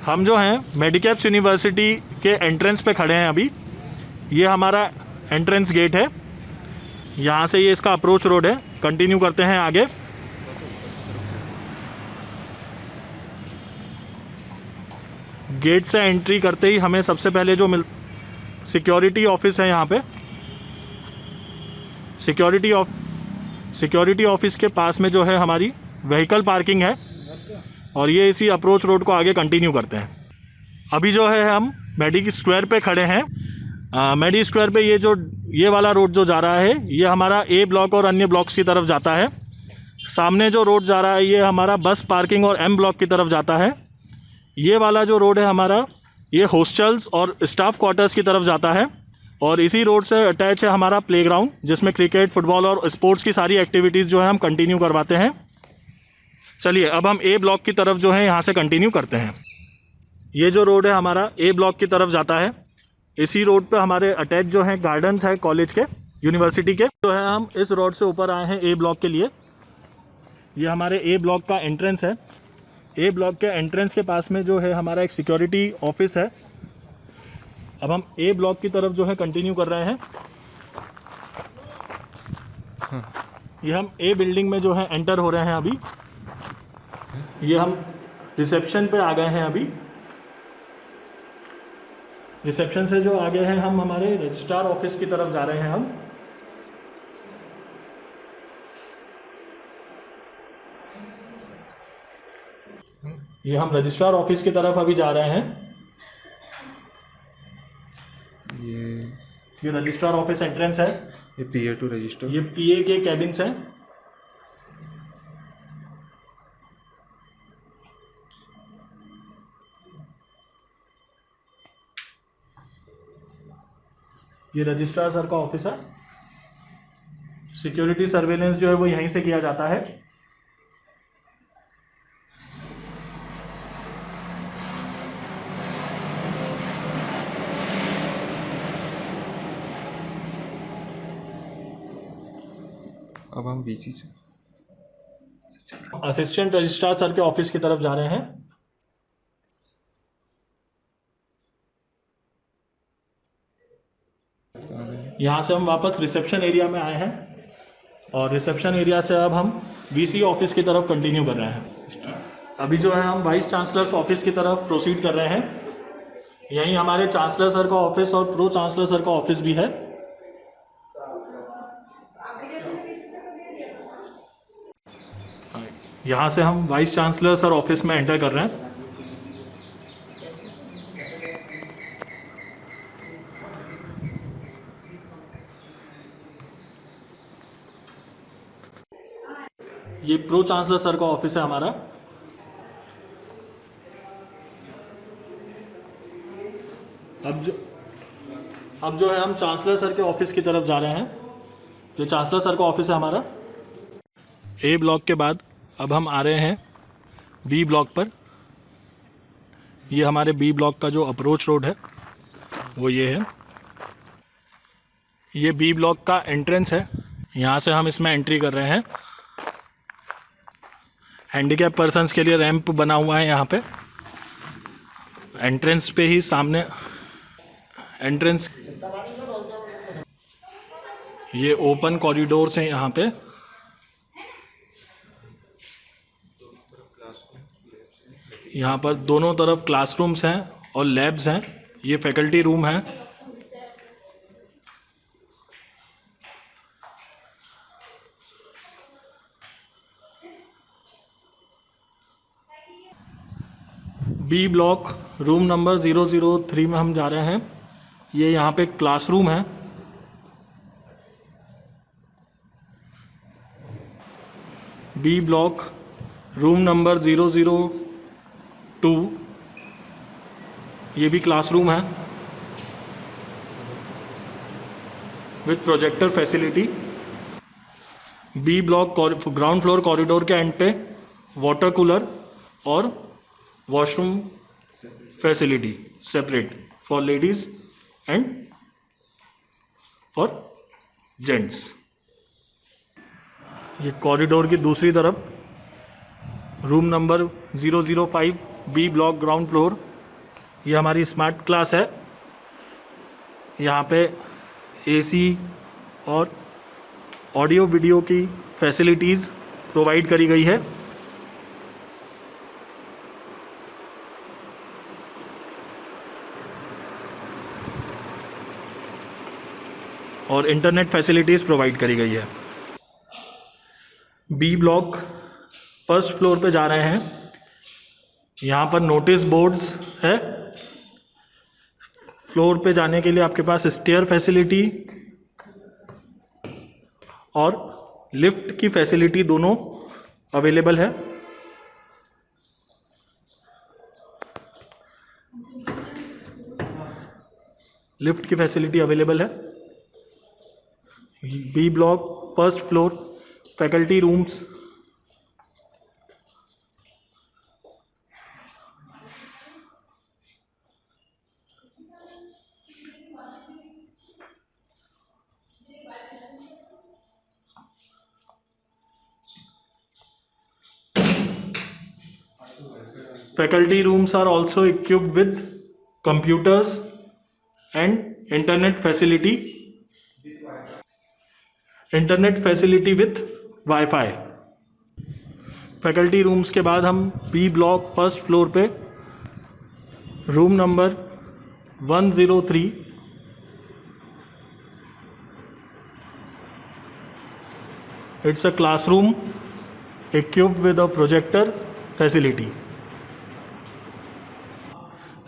हम जो हैं मेडिकैप्स यूनिवर्सिटी के एंट्रेंस पे खड़े हैं अभी। ये हमारा एंट्रेंस गेट है, यहाँ से ये इसका अप्रोच रोड है। कंटिन्यू करते हैं आगे। गेट से एंट्री करते ही हमें सबसे पहले जो सिक्योरिटी ऑफिस है, यहाँ पे सिक्योरिटी ऑफिस के पास में जो है हमारी व्हीकल पार्किंग है, और ये इसी अप्रोच रोड को आगे कंटिन्यू करते हैं। अभी जो है हम मेडी स्क्वायर पे खड़े हैं। मेडी स्क्वायर पे ये वाला रोड जो जा रहा है, ये हमारा ए ब्लॉक और अन्य ब्लॉक्स की तरफ जाता है। सामने जो रोड जा रहा है ये हमारा बस पार्किंग और एम ब्लॉक की तरफ जाता है। ये वाला जो रोड है हमारा, ये हॉस्टल्स और स्टाफ क्वार्टर्स की तरफ जाता है। और इसी रोड से अटैच है हमारा प्लेग्राउंड, जिसमें क्रिकेट, फुटबॉल और स्पोर्ट्स की सारी एक्टिविटीज़ जो है हम कंटिन्यू करवाते हैं। चलिए अब हम ए ब्लॉक की तरफ जो है यहाँ से कंटिन्यू करते हैं। ये जो रोड है हमारा ए ब्लॉक की तरफ जाता है। इसी रोड पे हमारे अटैच जो है गार्डन्स है कॉलेज के, यूनिवर्सिटी के। जो है हम इस रोड से ऊपर आए हैं ए ब्लॉक के लिए। ये हमारे ए ब्लॉक का एंट्रेंस है। ए ब्लॉक के एंट्रेंस के पास में जो है हमारा एक सिक्योरिटी ऑफिस है। अब हम ए ब्लॉक की तरफ जो है कंटिन्यू कर रहे हैं। ये हम ए बिल्डिंग में जो है एंटर हो रहे हैं अभी। ये हम रिसेप्शन पे आ गए हैं अभी। रिसेप्शन से जो आगे हैं हम हमारे रजिस्ट्रार ऑफिस की तरफ जा रहे हैं हम। ये हम रजिस्ट्रार ऑफिस की तरफ अभी जा रहे हैं। ये रजिस्ट्रार ऑफिस एंट्रेंस है। ये पीए टू रजिस्टर, ये पीए के कैबिन्स हैं। ये रजिस्ट्रार सर का ऑफिस है। सिक्योरिटी सर्वेलेंस जो है वो यहीं से किया जाता है। अब हम बीसी से असिस्टेंट रजिस्ट्रार सर के ऑफिस की तरफ जा रहे हैं। यहाँ से हम वापस रिसेप्शन एरिया में आए हैं, और रिसेप्शन एरिया से अब हम वीसी ऑफिस की तरफ कंटिन्यू कर रहे हैं। अभी जो है हम वाइस चांसलर्स ऑफिस की तरफ प्रोसीड कर रहे हैं। यहीं हमारे चांसलर सर का ऑफिस और प्रो चांसलर सर का ऑफिस भी है। यहाँ से हम वाइस चांसलर सर ऑफिस में एंटर कर रहे हैं। ये प्रो चांसलर सर का ऑफिस है हमारा। अब जो है हम चांसलर सर के ऑफिस की तरफ जा रहे हैं। ये चांसलर सर का ऑफिस है हमारा। ए ब्लॉक के बाद अब हम आ रहे हैं बी ब्लॉक पर। ये हमारे बी ब्लॉक का जो अप्रोच रोड है वो ये है। ये बी ब्लॉक का एंट्रेंस है। यहाँ से हम इसमें एंट्री कर रहे हैं। हैंडीकैप पर्सन्स के लिए रैंप बना हुआ है यहाँ पे। एंट्रेंस पे ही सामने एंट्रेंस, ये ओपन कॉरिडोर्स हैं यहाँ पे। यहाँ पर दोनों तरफ क्लासरूम्स हैं और लैब्स हैं। ये फैकल्टी रूम है। बी ब्लॉक रूम नंबर 003 में हम जा रहे हैं। ये यहाँ पे क्लासरूम है। बी ब्लॉक रूम नंबर 002, ये भी क्लासरूम है with projector facility. B block ground floor corridor के एंड पे वाटर कूलर और washroom facility separate for ladies and for gents. ये कॉरिडोर की दूसरी तरफ room number 005 B block ground floor ये हमारी स्मार्ट क्लास है। यहाँ पे एसी और ऑडियो वीडियो की फैसिलिटीज़ प्रोवाइड करी गई है। और इंटरनेट फैसिलिटीज़ प्रोवाइड करी गई है। बी ब्लॉक फर्स्ट फ्लोर पे जा रहे हैं। यहाँ पर नोटिस बोर्ड्स है। फ्लोर पे जाने के लिए आपके पास स्टेयर फैसिलिटी और लिफ्ट की फैसिलिटी दोनों अवेलेबल है। लिफ्ट की फैसिलिटी अवेलेबल है। B block first floor faculty rooms, faculty rooms are also equipped with computers and internet facility with wifi. Faculty rooms के बाद हम बी ब्लॉक फर्स्ट फ्लोर पे room number 103 it's a classroom equipped with a projector facility.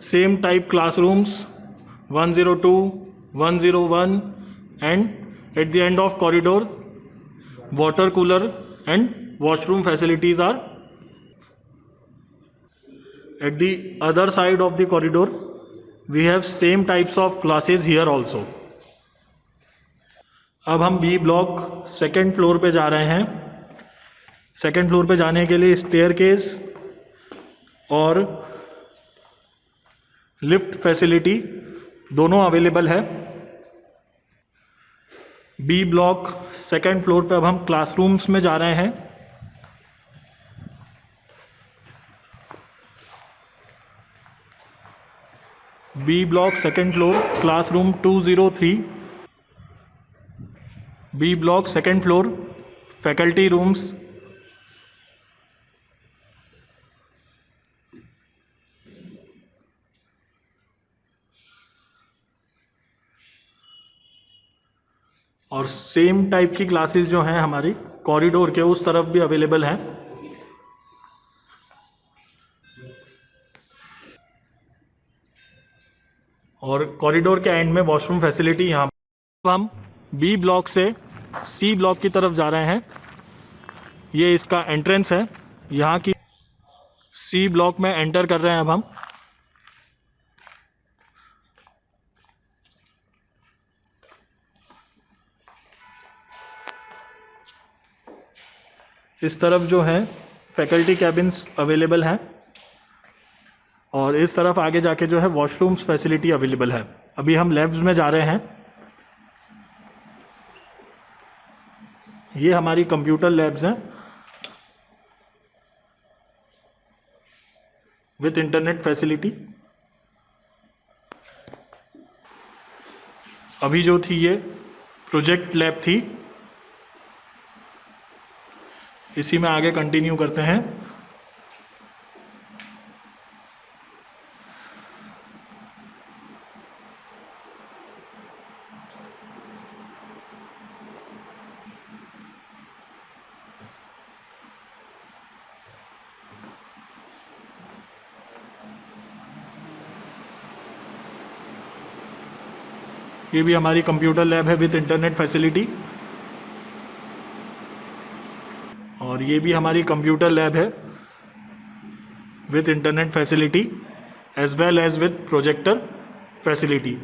Same type classrooms 102, 101 and at the end of corridor water cooler and washroom facilities are at the other side of the corridor. We have same types of classes here also. अब हम B block second floor पे जा रहे हैं। Second floor पे जाने के लिए स्टेयरकेस और लिफ्ट फैसिलिटी दोनों अवेलेबल है। बी ब्लॉक सेकेंड फ्लोर पे अब हम क्लासरूम्स में जा रहे हैं। B block second floor classroom 203। B block second floor faculty rooms, और सेम टाइप की क्लासेस जो हैं हमारी कॉरिडोर के उस तरफ भी अवेलेबल हैं। और कॉरिडोर के एंड में वॉशरूम फैसिलिटी यहाँ। अब हम बी ब्लॉक से सी ब्लॉक की तरफ जा रहे हैं। ये इसका एंट्रेंस है। यहाँ की सी ब्लॉक में एंटर कर रहे हैं अब हम। इस तरफ जो है फैकल्टी कैबिन्स अवेलेबल हैं और इस तरफ आगे जाके जो है वॉशरूम्स फैसिलिटी अवेलेबल है। अभी हम लैब्स में जा रहे हैं। ये हमारी कंप्यूटर लैब्स हैं विथ इंटरनेट फैसिलिटी। अभी जो थी ये प्रोजेक्ट लैब थी, इसी में आगे कंटिन्यू करते हैं। ये भी हमारी कंप्यूटर लैब है विथ इंटरनेट फैसिलिटी। और ये भी हमारी कंप्यूटर लैब है with internet facility as well as with projector facility.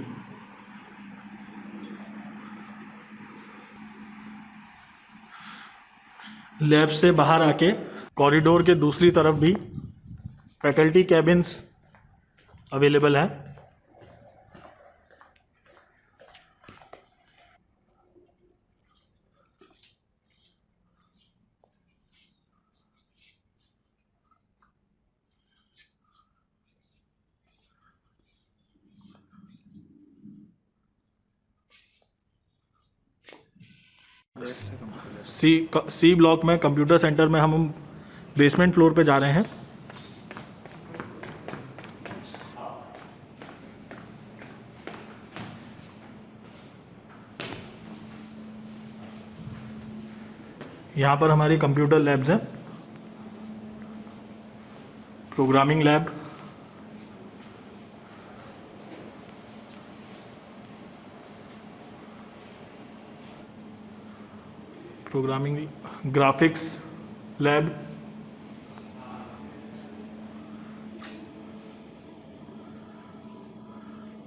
Lab से बाहर आके कॉरिडोर के दूसरी तरफ भी फैकल्टी कैबिन्स अवेलेबल हैं। सी ब्लॉक में कंप्यूटर सेंटर में हम बेसमेंट फ्लोर पे जा रहे हैं। यहाँ पर हमारी कंप्यूटर लैब्स हैं। Programming lab, graphics lab,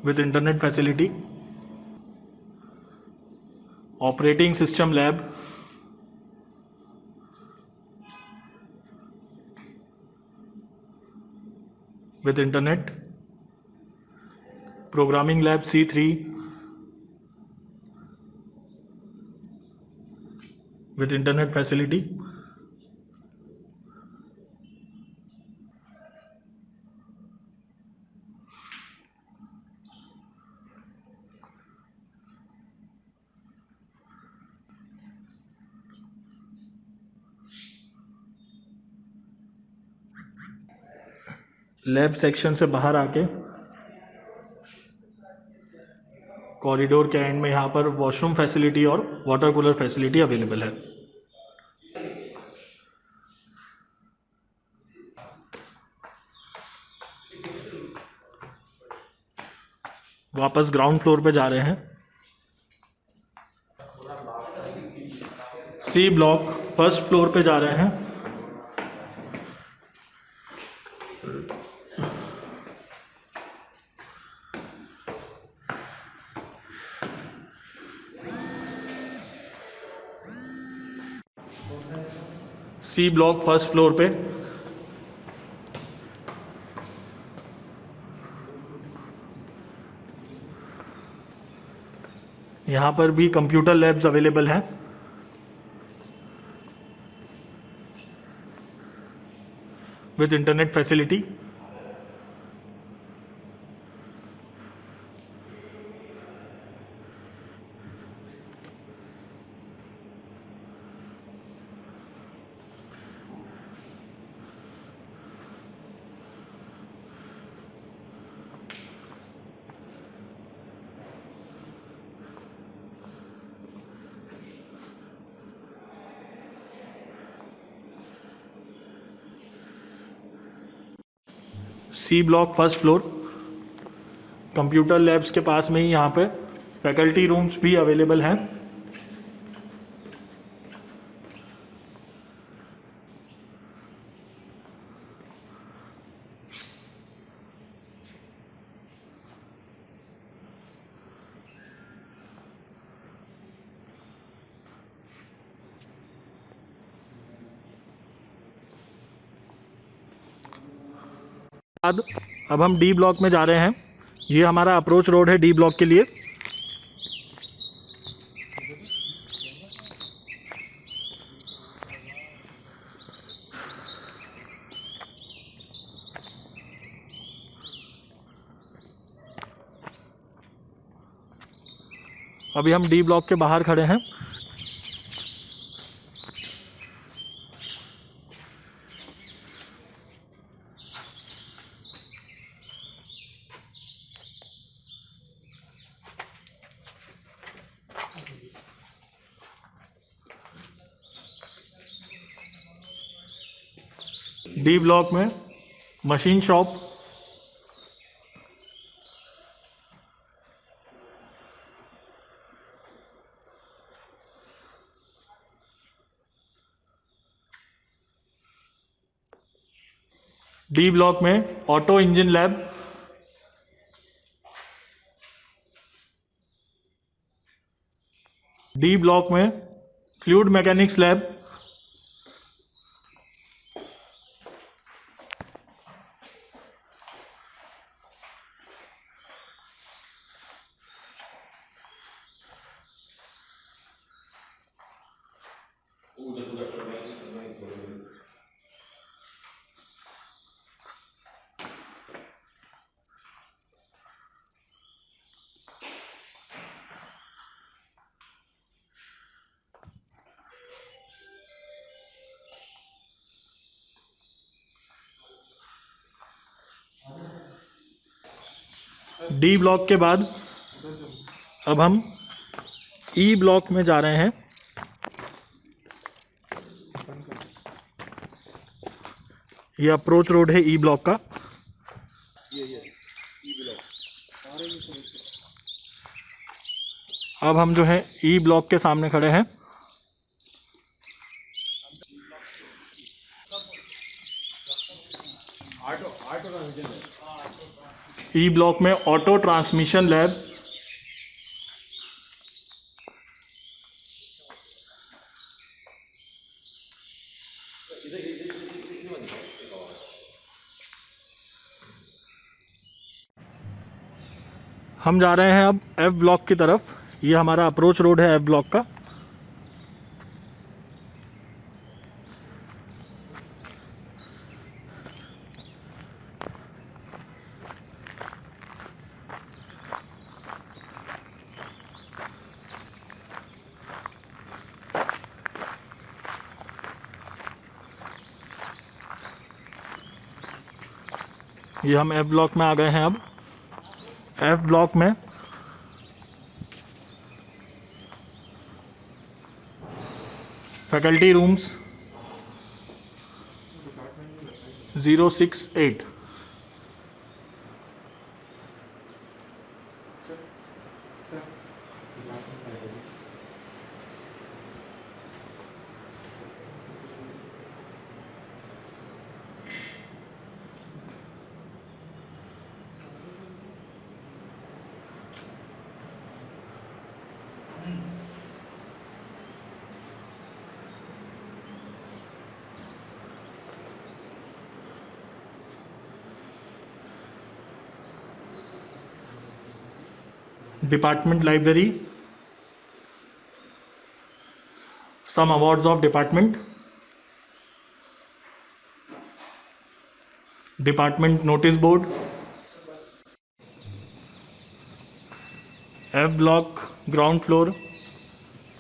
with internet facility, operating system lab, with internet, programming lab C3 with internet facility, lab section से बाहर आके कॉरिडोर के एंड में यहाँ पर वॉशरूम फैसिलिटी और वाटर कूलर फैसिलिटी अवेलेबल है। वापस ग्राउंड फ्लोर पे जा रहे हैं। सी ब्लॉक फर्स्ट फ्लोर पे जा रहे हैं। सी ब्लॉक फर्स्ट फ्लोर पे यहाँ पर भी कंप्यूटर लैब्स अवेलेबल हैं। With internet facility. C block first floor, computer labs के पास में ही यहाँ पे फैकल्टी रूम्स भी अवेलेबल हैं। अब हम डी ब्लॉक में जा रहे हैं। ये हमारा अप्रोच रोड है डी ब्लॉक के लिए। अभी हम डी ब्लॉक के बाहर खड़े हैं। डी ब्लॉक में मशीन शॉप, डी ब्लॉक में auto engine lab, D block में fluid mechanics lab, D block के बाद अब हम ई ब्लॉक में जा रहे हैं। ये अप्रोच रोड है ई ब्लॉक का। अब हम जो है ई ब्लॉक के सामने खड़े हैं। ई ब्लॉक में ऑटो ट्रांसमिशन लैब, हम जा रहे हैं अब एफ ब्लॉक की तरफ। ये हमारा अप्रोच रोड है एफ ब्लॉक का। ये हम एफ ब्लॉक में आ गए हैं। अब एफ ब्लॉक में faculty rooms 068। Department library, some awards of department, department notice board, F block ground floor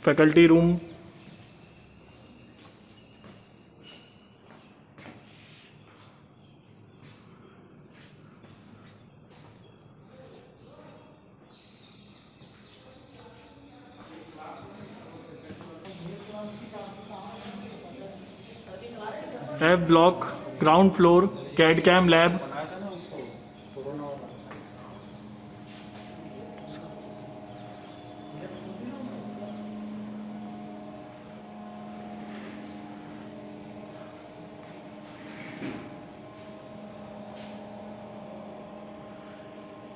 faculty room, F block ground floor CAD CAM lab,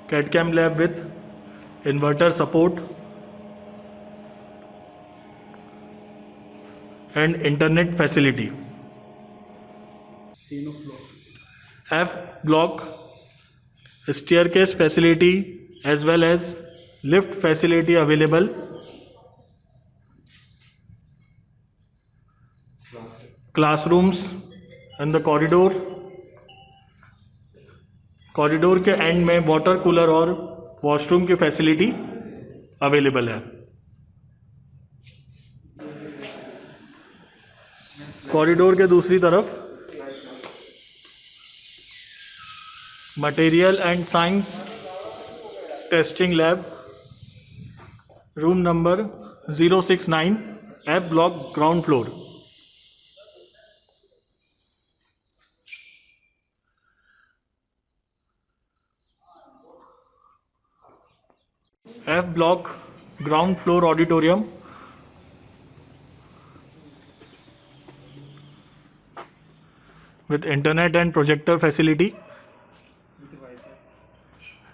CAD CAM lab with inverter support and internet facility. F block staircase facility as well as lift facility available. Classrooms and the corridor. Corridor के and में water cooler और washroom की facility available है। Corridor के दूसरी तरफ material and science testing lab, room number 069, F block ground floor. F block ground floor auditorium, with internet and projector facility,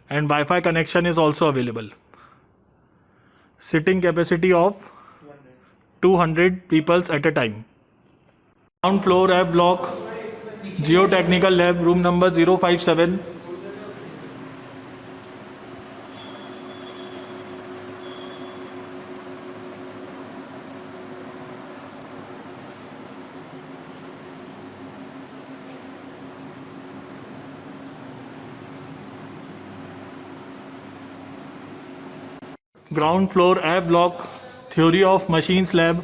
and Wi-Fi connection is also available. Sitting capacity of 200 people at a time. Ground floor F block geotechnical lab, room number 057. Ground floor F block theory of machines lab,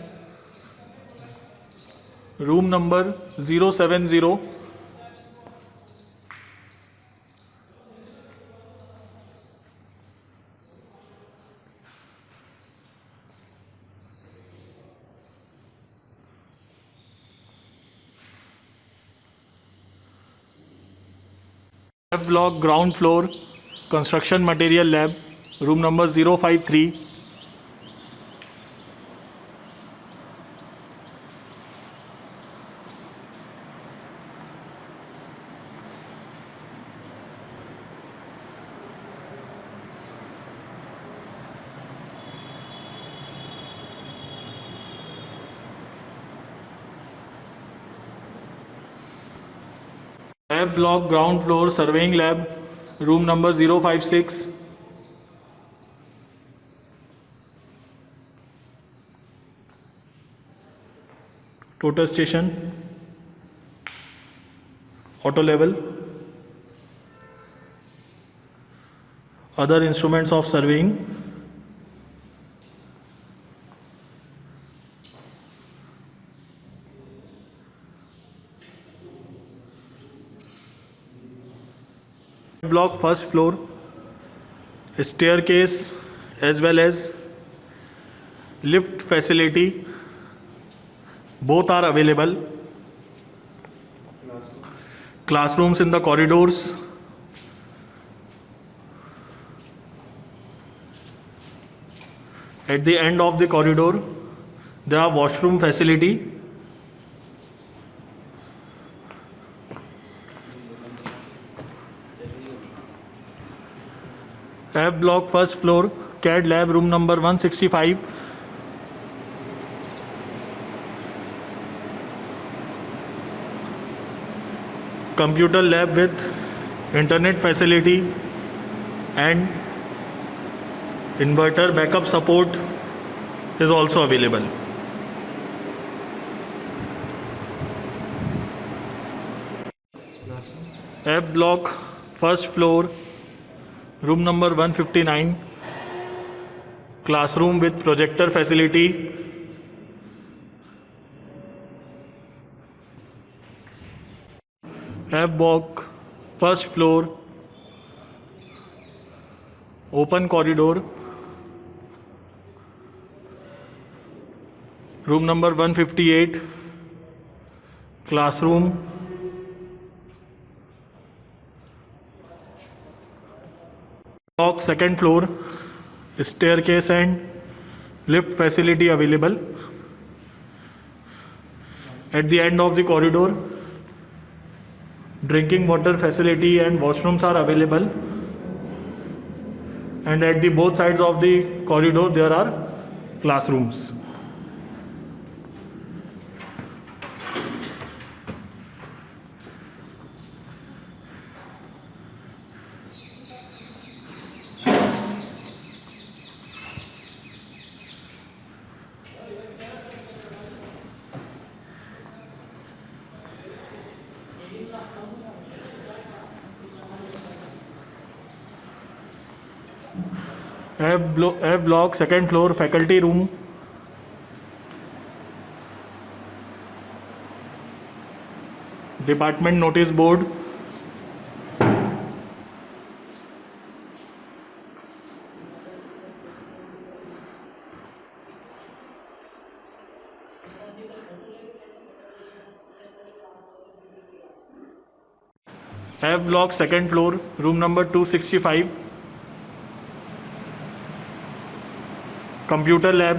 room number 070. F block ground floor construction material lab, room number 053. F block ground floor surveying lab, room number 056. Total station, auto level, other instruments of surveying. Block first floor, staircase as well as lift facility, both are available. Classrooms in the corridors. At the end of the corridor, there are washroom facility. F block first floor, CAD lab, room number 165. Computer lab with internet facility and inverter backup support is also available. F block first floor, room number 159, classroom with projector facility. F block first floor, open corridor, room number 158, classroom. Block second floor, staircase and lift facility available. At the end of the corridor, drinking water facility and washrooms are available. And at the both sides of the corridor there are classrooms. F block second floor, faculty room. Department notice board. F block second floor, room number 265. Computer lab.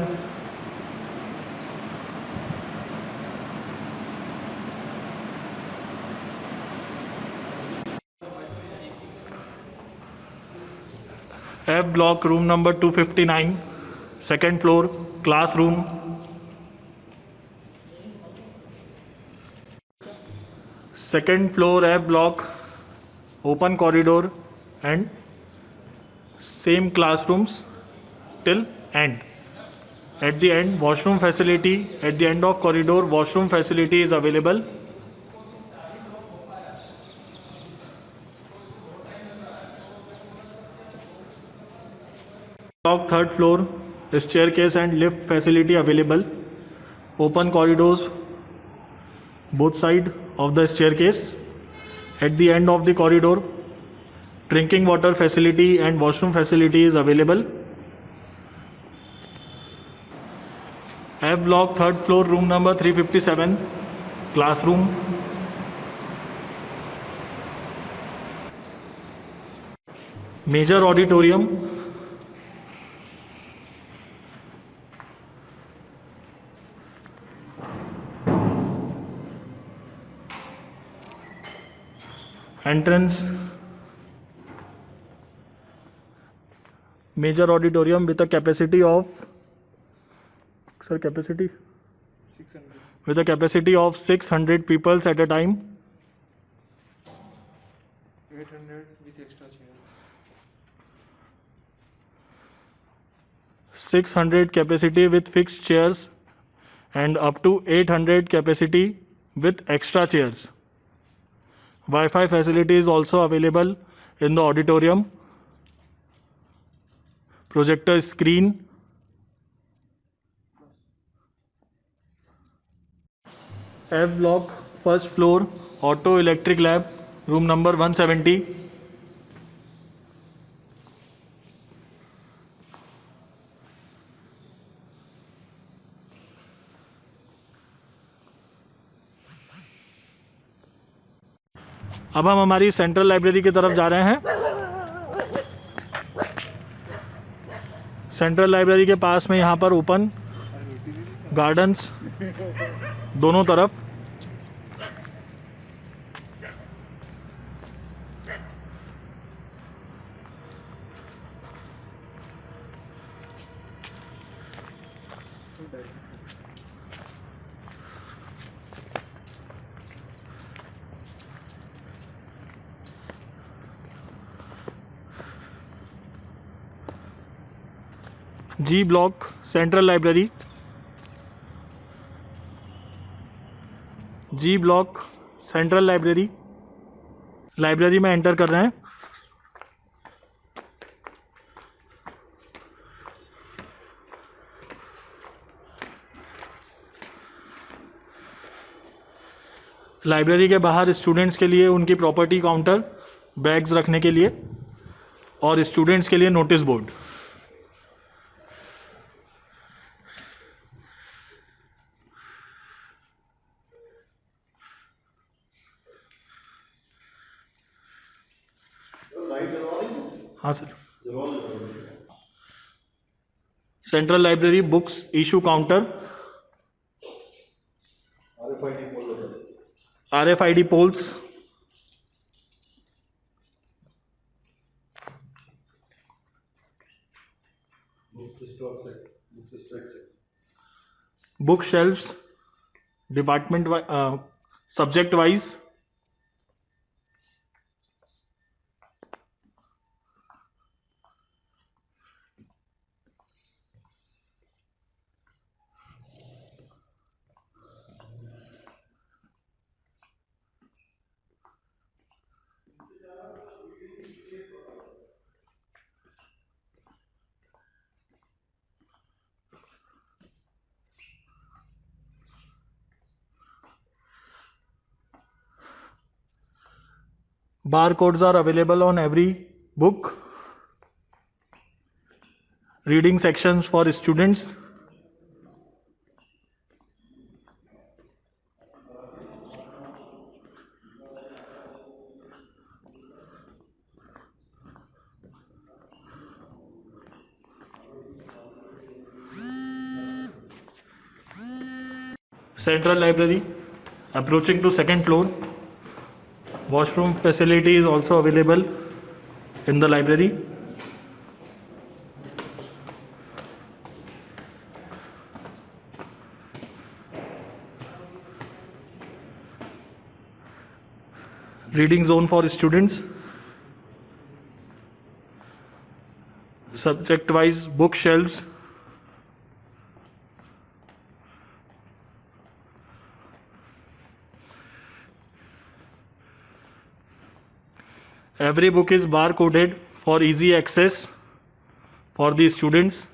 F block room number 259, second floor, classroom. Second floor F block, open corridor and same classrooms till end. At the end, washroom facility. At the end of corridor, washroom facility is available. Block third floor, staircase and lift facility available. Open corridors both side of the staircase. At the end of the corridor, drinking water facility and washroom facility is available. F block third floor, room number 357, classroom. Major auditorium, entrance, major auditorium with a capacity of, sir, capacity 600. with a capacity of 600 people at a time. 800 with extra chairs. 600 capacity with fixed chairs and up to 800 capacity with extra chairs. Wi-Fi facility is also available in the auditorium. Projector screen. F block, first floor, auto electric lab, room number 170. अब हम हमारी central library की तरफ जा रहे हैं। Central library के पास में यहाँ पर ओपन गार्डन्स दोनों तरफ। जी ब्लॉक सेंट्रल लाइब्रेरी, जी ब्लॉक सेंट्रल लाइब्रेरी। लाइब्रेरी में एंटर कर रहे हैं। लाइब्रेरी के बाहर स्टूडेंट्स के लिए उनकी प्रॉपर्टी काउंटर, बैग्स रखने के लिए, और स्टूडेंट्स के लिए नोटिस बोर्ड। हाँ sir. Central library books issue counter, RFID poles, book shelves department subject wise, barcodes are available on every book, reading sections for students, central library approaching to second floor. Washroom facility is also available in the library. Reading zone for students, subject wise bookshelves, every book is bar coded for easy access for the students.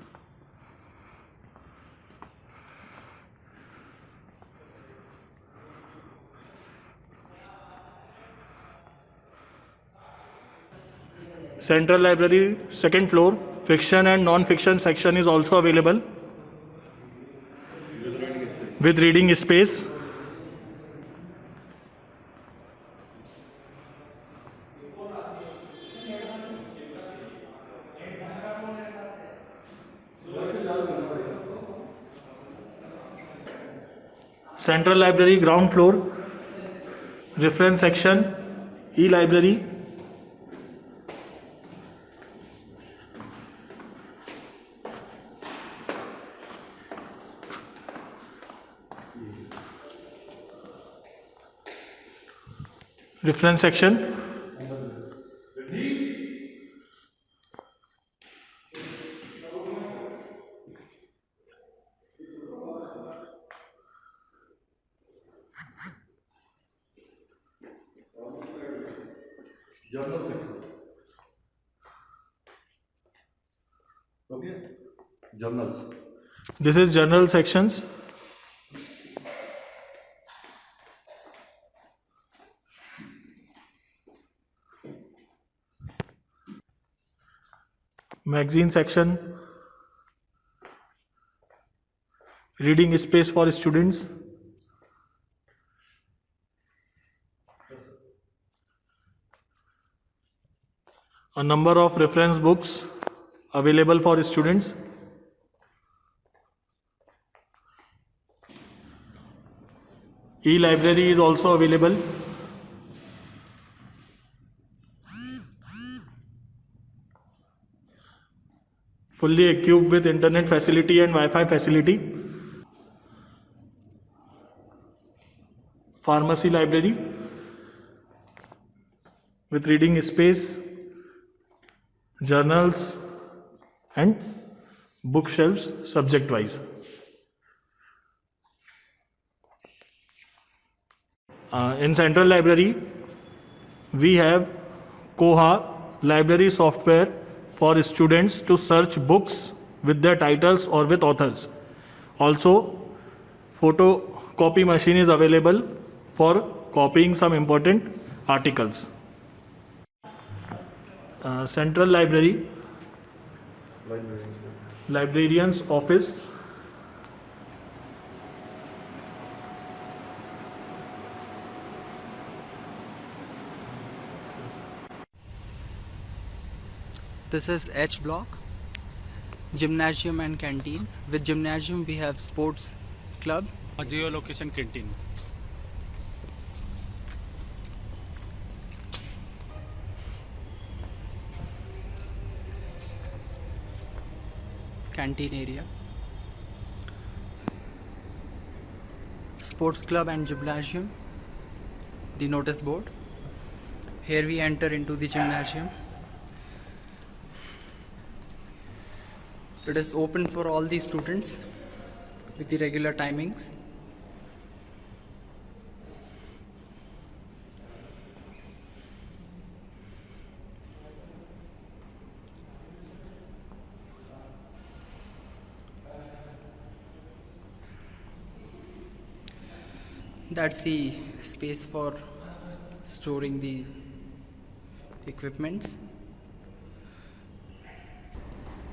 Central library second floor, fiction and non-fiction section is also available with reading space. Central library, ground floor. Reference section, e-library. Reference section. Journal section. Okay. Journals. This is journal sections. Magazine section. Reading space for students. A number of reference books available for students. E-library is also available. Fully equipped with internet facility and Wi-Fi facility. Pharmacy library with reading space, journals and bookshelves subject wise. In Central Library, we have Koha library software for students to search books with their titles or with authors. Also, photocopy machine is available for copying some important articles. Central Library, librarian's office. This is H block, gymnasium and canteen. With gymnasium we have sports club, a geolocation canteen. canteen area. Sports club and gymnasium, the notice board. Here we enter into the gymnasium. It is open for all the students with the regular timings. That's the space for storing the equipments.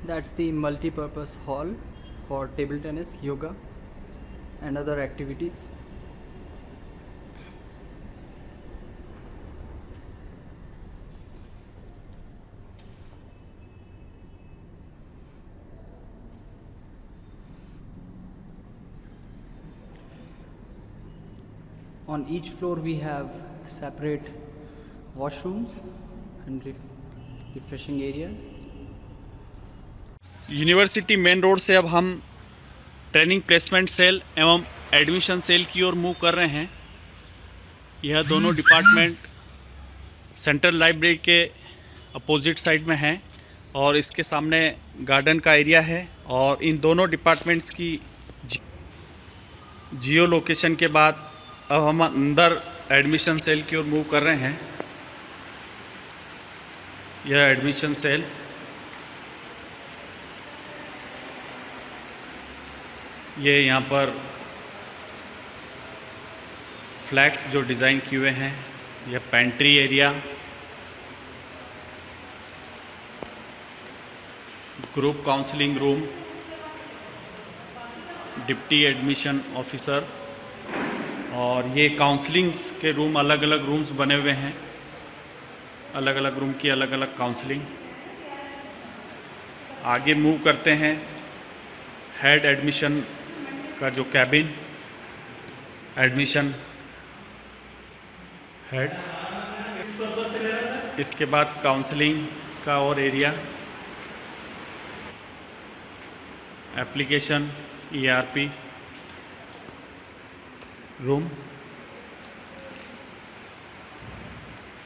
That's the multi-purpose hall for table tennis, yoga and other activities. On each floor we have separate washrooms and refreshing areas. University main road से अब हम training placement cell एवं admission cell की ओर move कर रहे हैं। यह दोनों डिपार्टमेंट सेंट्रल लाइब्रेरी के अपोजिट साइड में हैं और इसके सामने गार्डन का एरिया है। और इन दोनों डिपार्टमेंट्स की जियो लोकेशन के बाद अब हम अंदर एडमिशन सेल की ओर मूव कर रहे हैं। यह एडमिशन सेल ये यहाँ पर फ्लैग्स जो डिज़ाइन किए हुए हैं, यह pantry area, group counselling room, deputy admission officer और ये काउंसलिंग्स के रूम, अलग अलग रूम्स बने हुए हैं, अलग अलग रूम की अलग अलग काउंसलिंग। आगे मूव करते हैं हेड एडमिशन का जो कैबिन, एडमिशन हेड, इसके बाद काउंसलिंग का और area, application ERP room,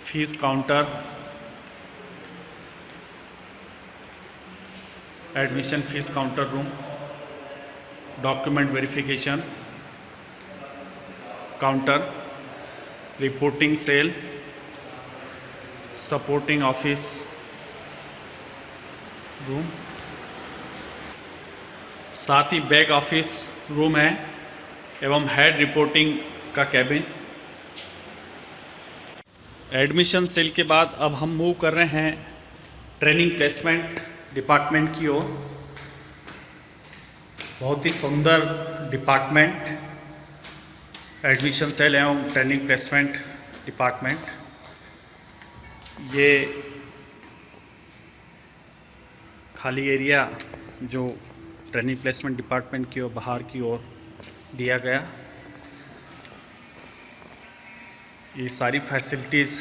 fees counter, admission fees counter room, document verification counter, reporting cell, supporting office room, साथ ही बैक ऑफिस रूम है एवं हेड रिपोर्टिंग का कैबिन। एडमिशन सेल के बाद अब हम मूव कर रहे हैं ट्रेनिंग प्लेसमेंट डिपार्टमेंट की ओर। बहुत ही सुंदर डिपार्टमेंट, एडमिशन सेल एवं ट्रेनिंग प्लेसमेंट डिपार्टमेंट। ये खाली एरिया जो ट्रेनिंग प्लेसमेंट डिपार्टमेंट की ओर बाहर की ओर दिया गया, ये सारी फैसिलिटीज़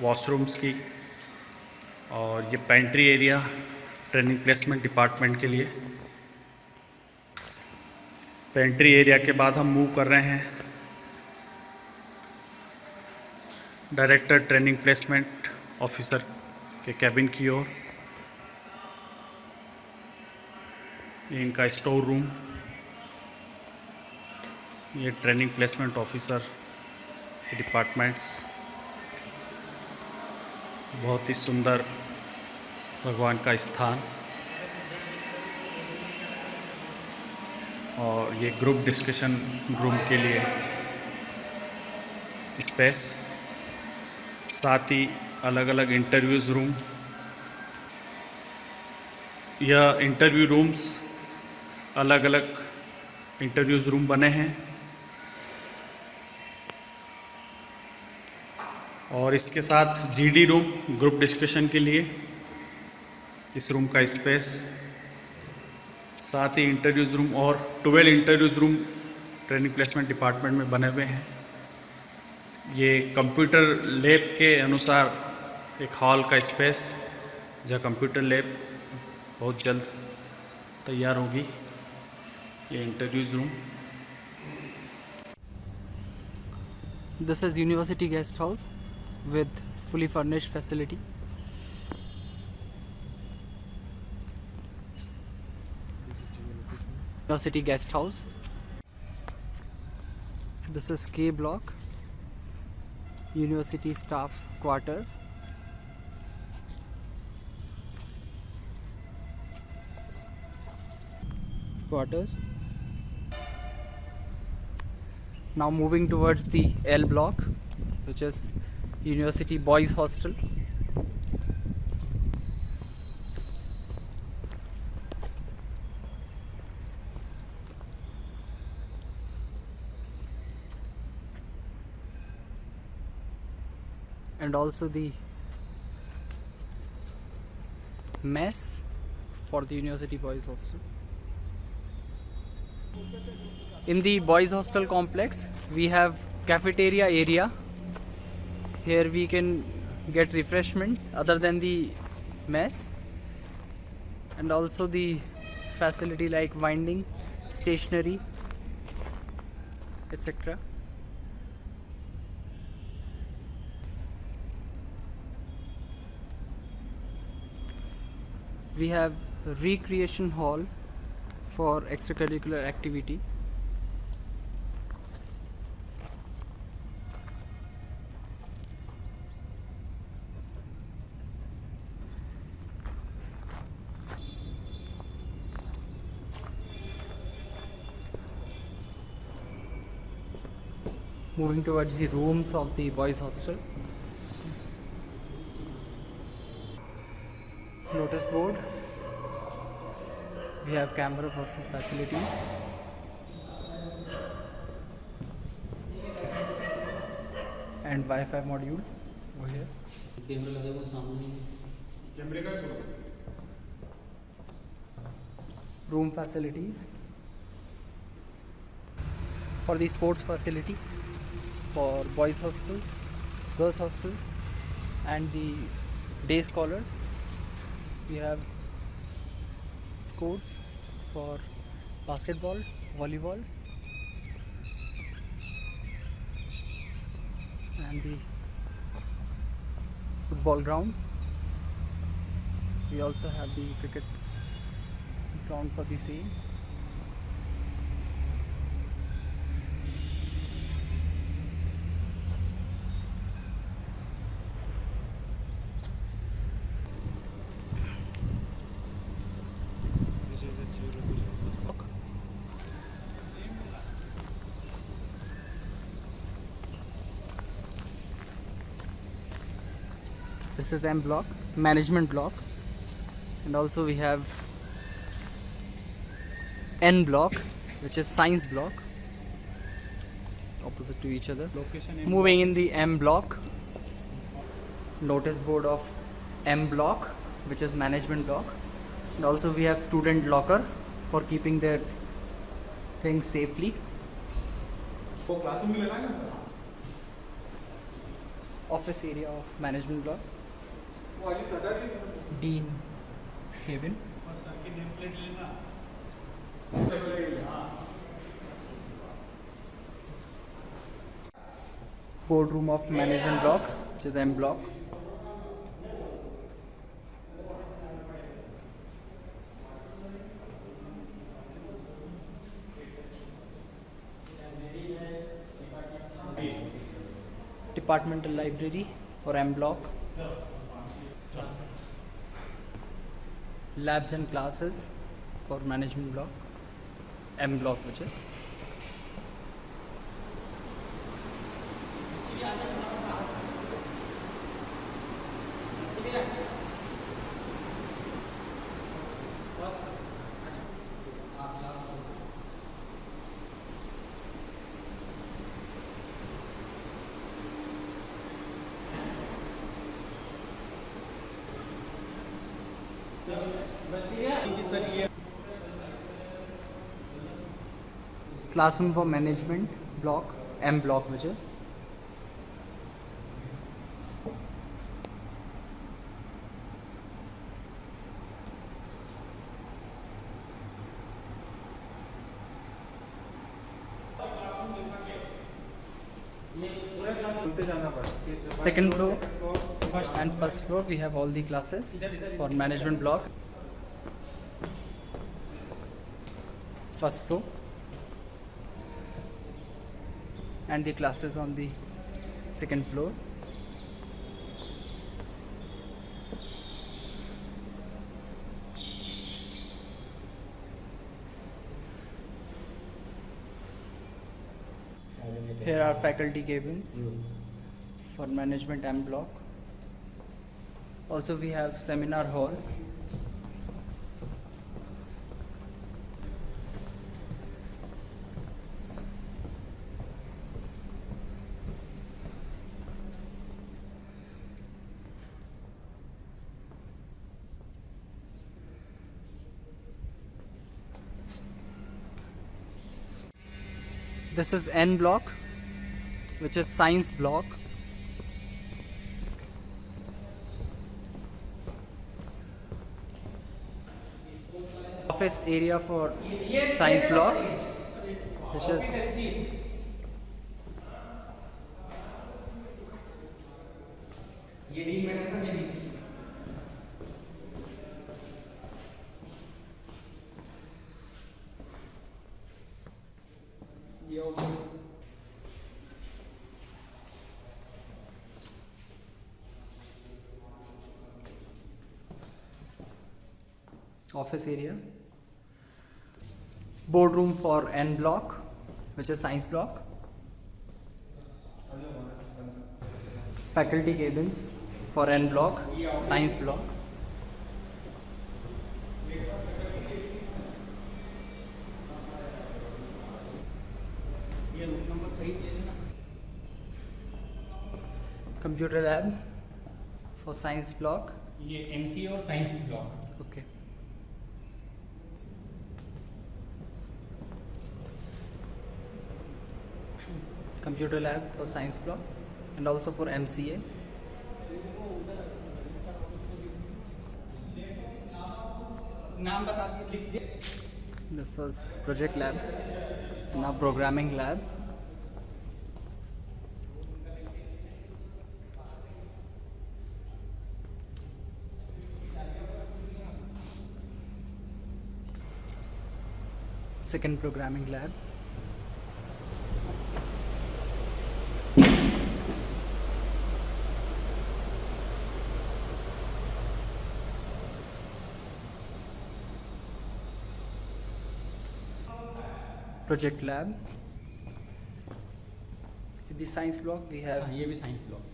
वॉशरूम्स की, और ये pantry area training placement department के लिए। पेंट्री एरिया के बाद हम मूव कर रहे हैं डायरेक्टर ट्रेनिंग प्लेसमेंट ऑफिसर के कैबिन की ओर। ये इनका स्टोर रूम, ये ट्रेनिंग प्लेसमेंट ऑफिसर के डिपार्टमेंट्स। बहुत ही सुंदर भगवान का स्थान, और ये ग्रुप डिस्कशन रूम के लिए स्पेस, साथ ही अलग अलग इंटरव्यूज़ रूम। यह इंटरव्यू रूम्स अलग अलग इंटरव्यूज़ रूम बने हैं, और इसके साथ GD रूम ग्रुप डिस्कशन के लिए इस रूम का स्पेस, साथ ही इंटरव्यूज़ रूम और 12 interviews room training placement department में बने हुए हैं। ये कंप्यूटर लैब के अनुसार एक हॉल का स्पेस, जहाँ कंप्यूटर लैब बहुत जल्द तैयार होगी। ये interviews room. This is University Guest House with fully furnished facility. University Guest House. This is K Block, University Staff Quarters. Now moving towards the L block, which is University Boys Hostel. And also the mess for the University Boys Hostel. In the boys hostel complex, we have cafeteria area. Here we can get refreshments other than the mess, and also the facility like winding, stationery, etc. We have recreation hall for extracurricular activity. Moving towards the rooms of the boys hostel. Notice board. We have camera for some facilities. And Wi-Fi module over here. Room facilities. for the sports facility for boys hostels, girls hostel, and the day scholars. We have courts for basketball, volleyball, and the football ground. We also have the cricket ground for the same. This is M block, management block, and also we have N block, which is science block, opposite to each other. Moving in the M block, notice board of M block, which is management block, and also we have student locker for keeping their things safely. Office area of management block, Dean cabin, boardroom of management block, which is M block. Departmental library for M block. Labs and classes for management block, M block, which is. Classroom for management block, M block, which is. Second floor and first floor we have all the classes for management block. First floor and the classes on the second floor. Here are faculty cabins for management M block. Also we have seminar hall. This is N block, which is science block. Office area for science block, which is office area. Boardroom for N block, which is science block. Faculty cabins for N block, science block. Computer lab for science block. ये MC और science block. Okay. computer lab for science block, and also for MCA. This was project lab, now programming lab. Second programming lab. Project lab. In the science block we have ये भी science block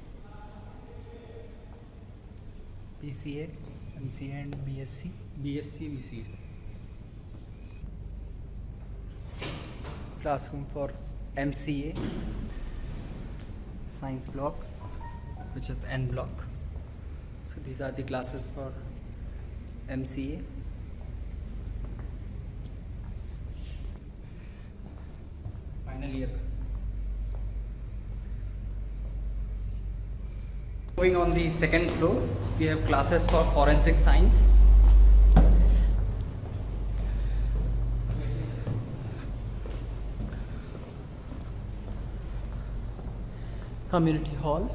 PCA, MCA and BSc. BSc BC Classroom for MCA, science block, which is N block. So these are the classes for MCA. Final year Moving on the second floor, we have classes for forensic science. Community hall.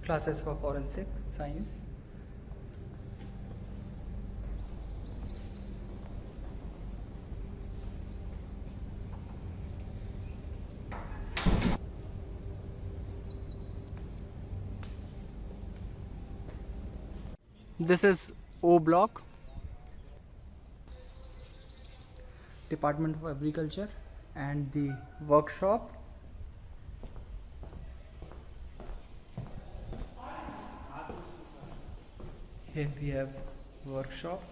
Classes for forensic science. This is O block, Department of Agriculture, and the workshop. Here we have workshop.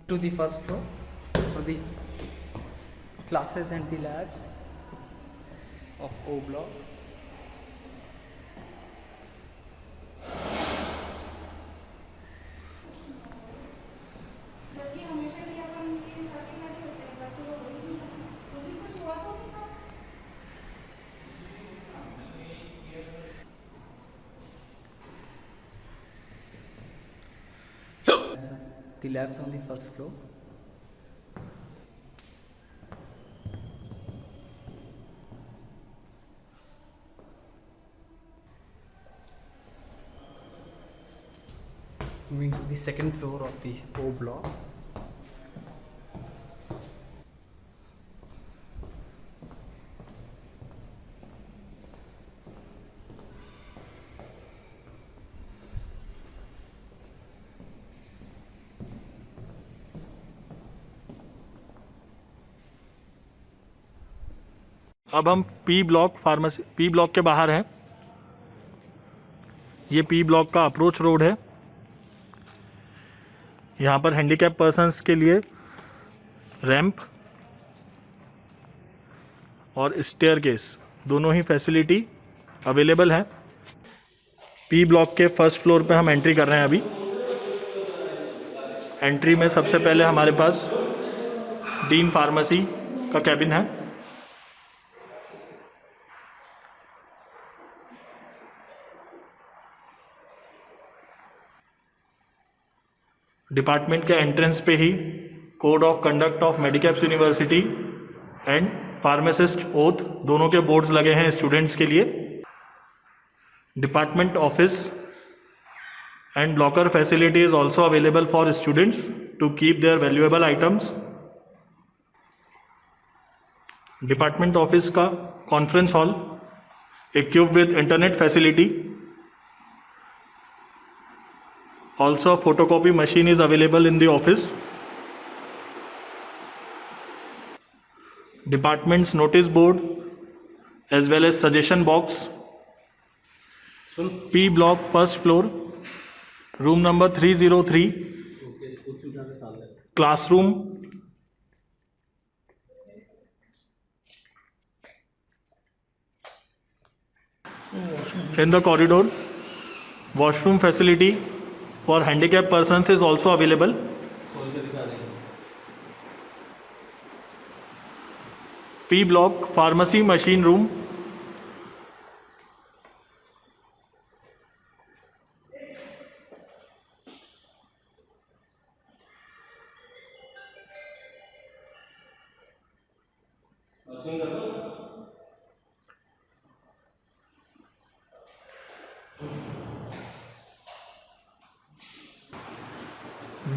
To the first floor for the classes and the labs of O block. The labs on the first floor. Moving to the second floor of the O block. अब हम P block pharmacy P block के बाहर हैं। ये P block का approach road है। यहाँ पर हैंडीकैप पर्सन्स के लिए रैंप और स्टेयरकेस दोनों ही फैसिलिटी अवेलेबल है। पी ब्लॉक के फर्स्ट फ्लोर पे हम एंट्री कर रहे हैं अभी। एंट्री में सबसे पहले हमारे पास डीन फार्मेसी का कैबिन है। डिपार्टमेंट के एंट्रेंस पे ही code of conduct of Medicaps University and pharmacist oath दोनों के बोर्ड्स लगे हैं स्टूडेंट्स के लिए। Department office and locker facility is also available for students to keep their valuable items. Department office का conference hall equipped with internet facility. Also a photocopy machine is available in the office. Department's notice board as well as suggestion box. P block first floor, room number 303, classroom. In the corridor, washroom facility for handicapped persons is also available. P block pharmacy machine room.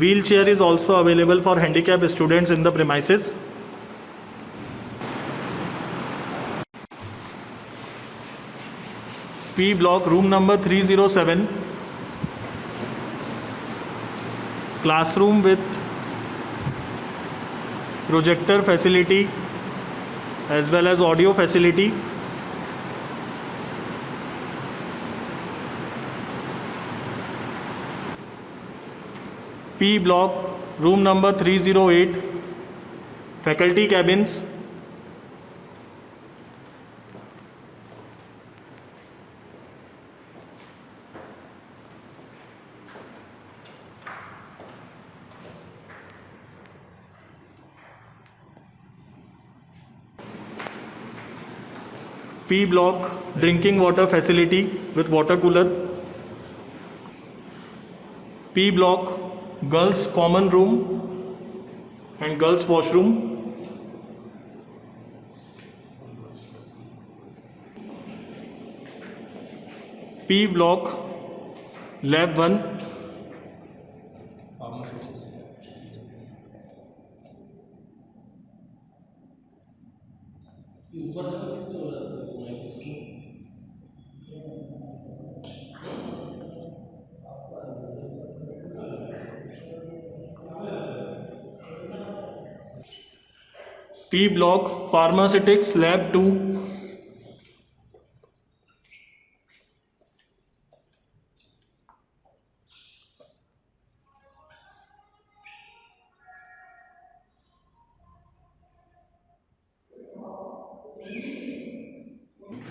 Wheelchair is also available for handicapped students in the premises. P block room number 307, classroom with projector facility as well as audio facility. P block room number 308, faculty cabins. P block drinking water facility with water cooler. P block girls common room and girls washroom. P block lab 1. P block pharmaceutics lab 2.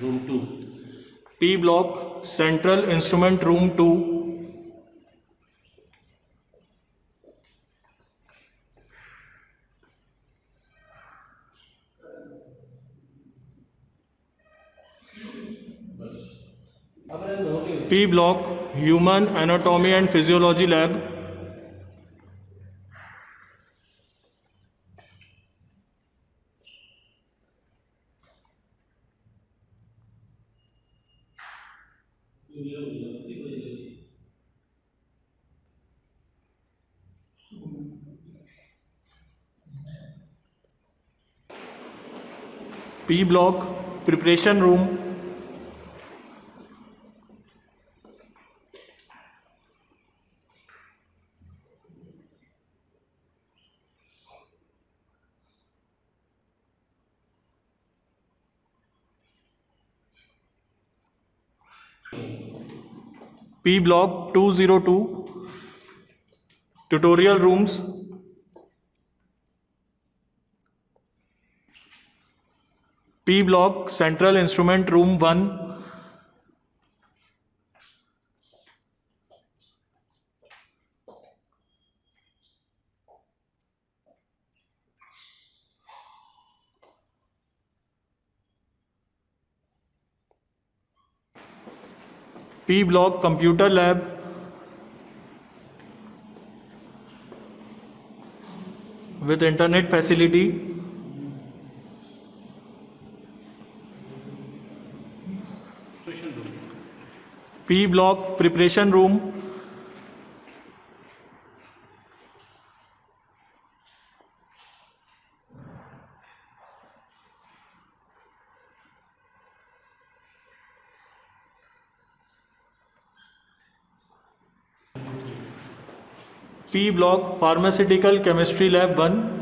Room 2. P block central instrument room 2. P block human anatomy and physiology lab. P block preparation room. P block 202 tutorial rooms. P block central instrument room 1. P block computer lab. with internet facility, P block preparation room, P block pharmaceutical chemistry lab 1,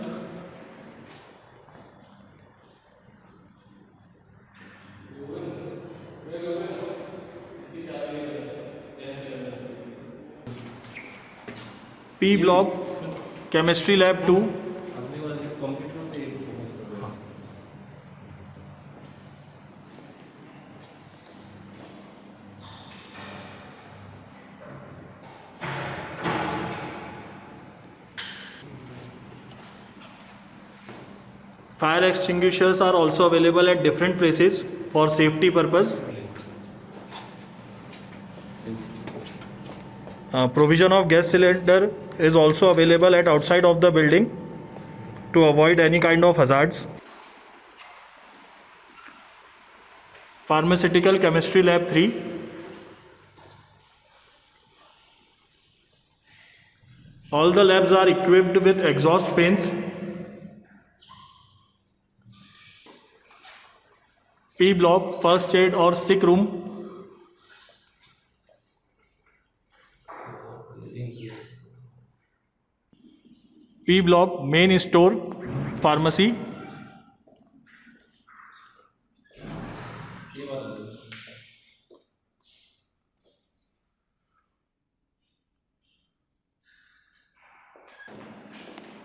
P block chemistry lab 2, fire extinguishers are also available at different places for safety purpose. Provision of gas cylinder is also available at outside of the building to avoid any kind of hazards. Pharmaceutical chemistry lab 3, all the labs are equipped with exhaust fans. P block first aid or sick room, P block main store pharmacy,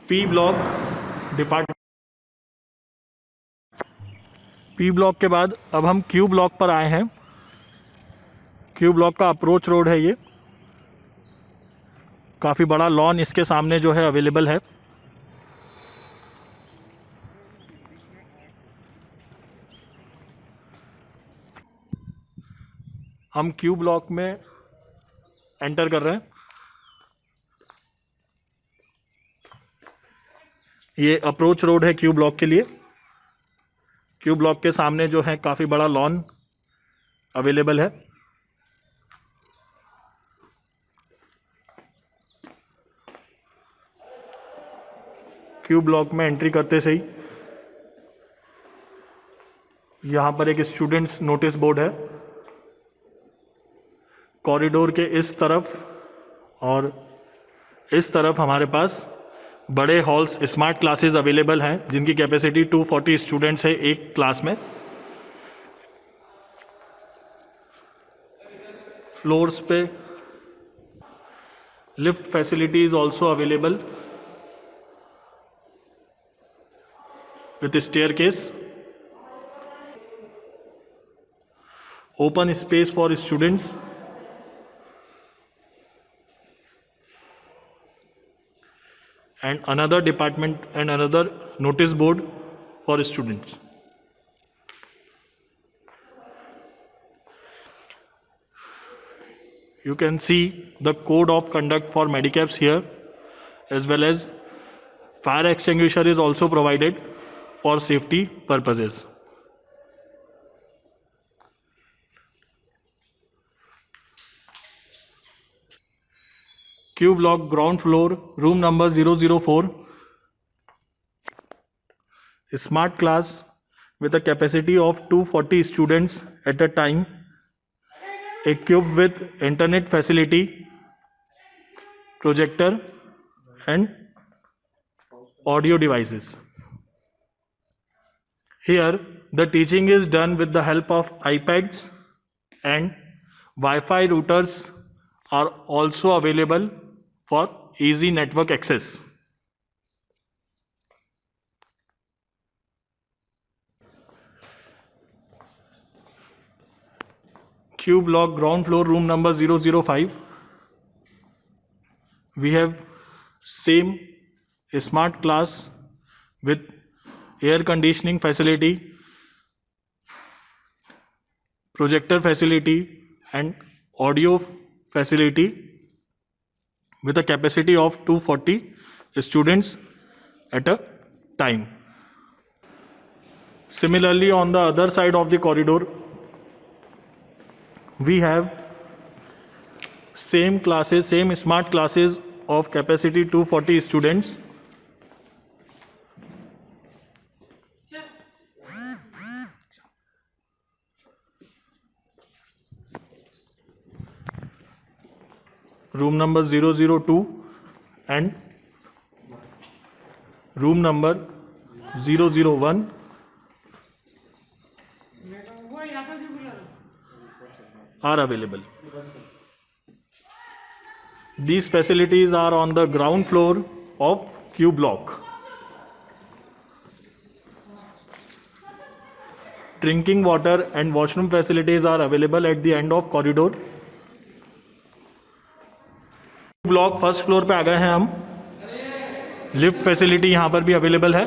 P block department. P block के बाद अब हम Q block पर आए हैं। Q block का approach road है ये, काफ़ी बड़ा लॉन इसके सामने जो है अवेलेबल है। हम Q ब्लॉक में एंटर कर रहे हैं। ये अप्रोच रोड है Q ब्लॉक के लिए। Q ब्लॉक के सामने जो है काफ़ी बड़ा लॉन अवेलेबल है। Q ब्लॉक में एंट्री करते से ही यहाँ पर एक स्टूडेंट्स नोटिस बोर्ड है। कॉरिडोर के इस तरफ और इस तरफ हमारे पास बड़े हॉल्स स्मार्ट क्लासेस अवेलेबल हैं, जिनकी कैपेसिटी 240 स्टूडेंट्स है एक क्लास में। फ्लोर्स पे lift facility is also available with staircase. Open space for students. And another department and another notice board for students. You can see the code of conduct for Medicabs here, as well as fire extinguisher is also provided for safety purposes. Q block ground floor, room number 004, smart class with a capacity of 240 students at a time, equipped with internet facility, projector and audio devices. Here the teaching is done with the help of iPads, and Wi-Fi routers are also available for easy network access. Q block ground floor, room number 005. We have same smart class with air conditioning facility, projector facility and audio facility with a capacity of 240 students at a time. Similarly, on the other side of the corridor, we have same classes, same smart classes of capacity 240 students. Room number 002 and room number 001 are available. These facilities are on the ground floor of Q block. Drinking water and washroom facilities are available at the end of corridor. Block first floor पे आ गए हैं हम. Lift facility यहाँ पर भी available है.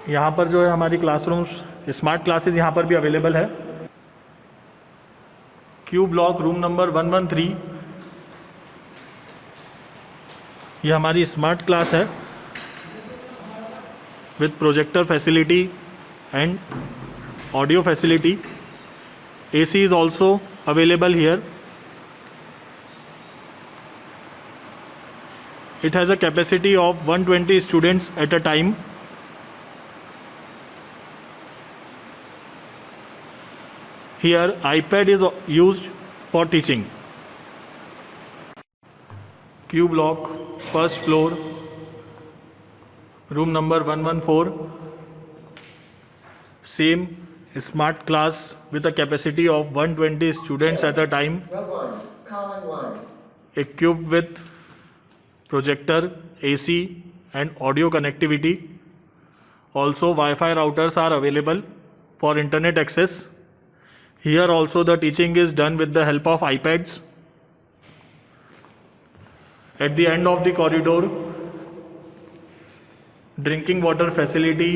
यहाँ पर जो है हमारी क्लासरूम्स, स्मार्ट क्लासेस यहाँ पर भी अवेलेबल है. क्यू ब्लॉक रूम नंबर 113, ये हमारी स्मार्ट क्लास है with projector facility and audio facility. AC is also available here. It has a capacity of 120 students at a time. Here iPad is used for teaching. Q block first floor room number 114, same smart class with a capacity of 120 students at a time, equipped with projector, AC and audio connectivity. Also Wi-Fi routers are available for internet access. Here also the teaching is done with the help of iPads. At the end of the corridor, drinking water facility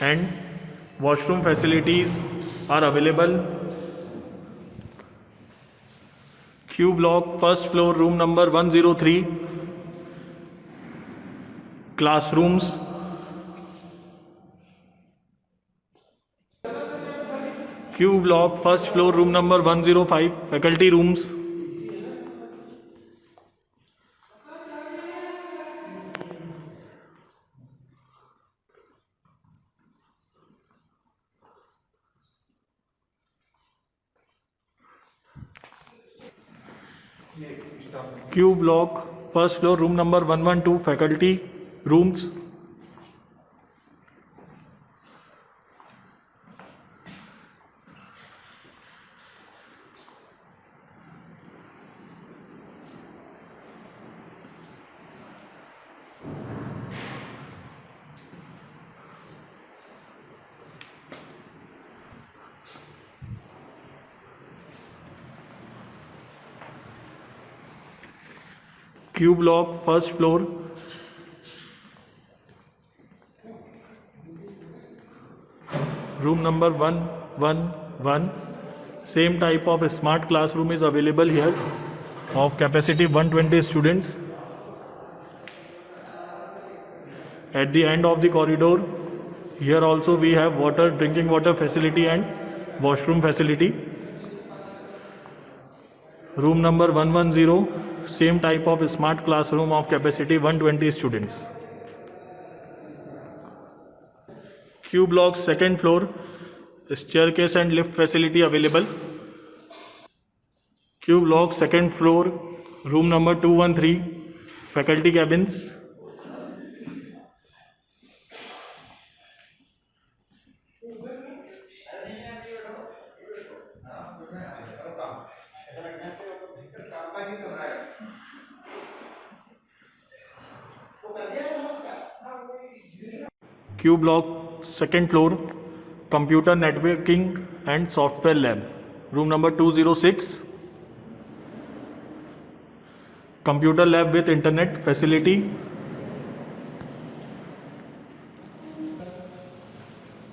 and washroom facilities are available. Q block first floor room number 103, classrooms. Q block first floor room number 105, faculty rooms. Q block first floor room number 112, faculty rooms. Q block first floor room number 111, same type of smart classroom is available here of capacity 120 students. At the end of the corridor, here also we have water, drinking water facility and washroom facility. Room number 110, same type of smart classroom of capacity 120 students. Q block second floor, staircase and lift facility available. Q block second floor, room number 213, faculty cabins. Q block second floor, computer networking and software lab, room number 206, computer lab with internet facility.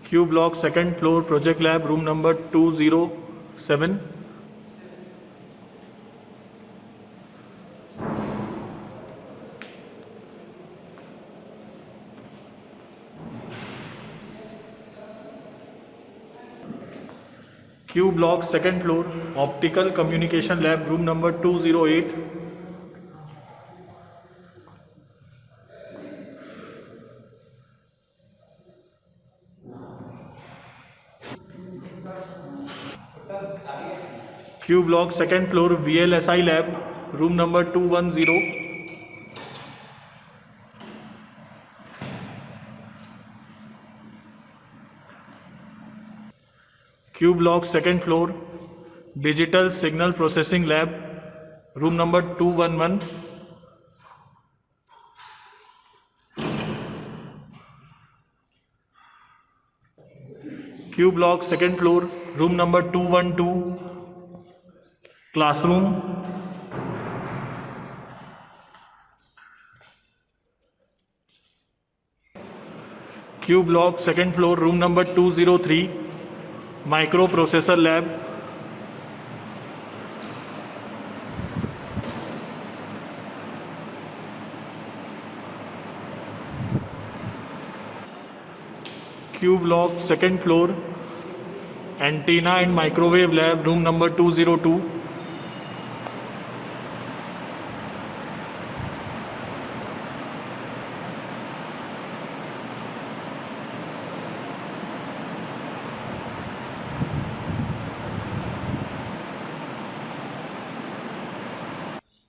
Q block second floor, project lab, room number 207, Q block, second floor, optical communication lab, room number 208. Q block, second floor, VLSI lab, room number 210. Q block, second floor, digital signal processing lab, room number 211. Q block, second floor, room number 212, classroom. Q block, second floor, room number 203, microprocessor lab. Q block, second floor, antenna and microwave lab, room number 202.